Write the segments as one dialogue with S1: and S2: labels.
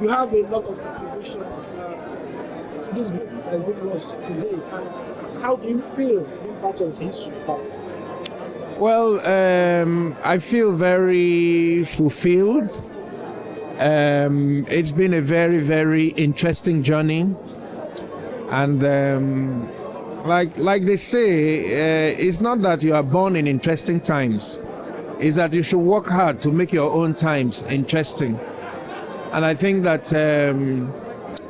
S1: you have a lot of contribution to this book that has been launched today. And how do you feel being part of history?
S2: Well, I feel very fulfilled. It's been a very, very interesting journey. And like they say, it's not that you are born in interesting times. It's that you should work hard to make your own times interesting. And I think that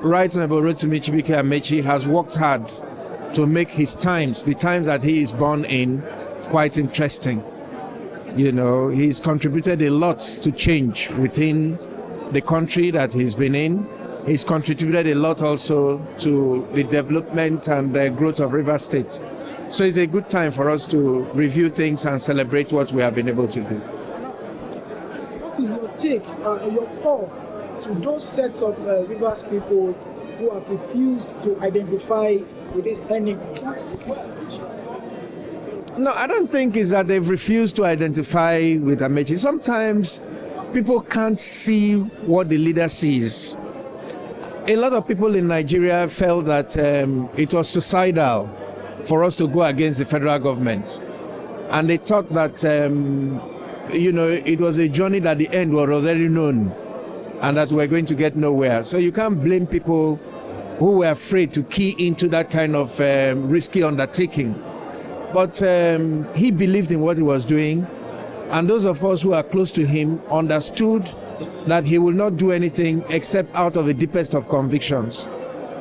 S2: Right Honorable Rotimi Amaechi has worked hard to make his times, the times that he is born in, quite interesting. You know, he's contributed a lot to change within the country that he's been in. He's contributed a lot also to the development and the growth of Rivers State. So it's a good time for us to review things and celebrate what we have been able to do.
S1: What is your take, your call to those sets of Rivers people who have refused to identify with this enemy?
S2: No, I don't think it's that they've refused to identify with Amaechi. Sometimes people can't see what the leader sees. A lot of people in Nigeria felt that it was suicidal for us to go against the federal government. And they thought that, it was a journey that the end was already known and that we're going to get nowhere. So you can't blame people who were afraid to key into that kind of risky undertaking. But he believed in what he was doing. And those of us who are close to him understood that he will not do anything except out of the deepest of convictions.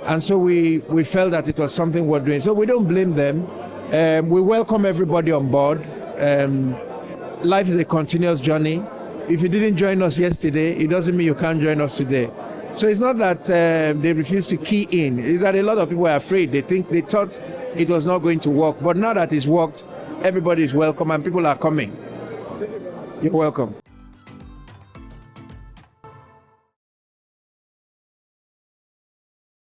S2: And so we felt that it was something worth doing. So we don't blame them. We welcome everybody on board. Life is a continuous journey. If you didn't join us yesterday, it doesn't mean you can't join us today. So it's not that they refuse to key in. It's that a lot of people are afraid. They thought it was not going to work. But now that it's worked, everybody is welcome and people are coming. You're welcome.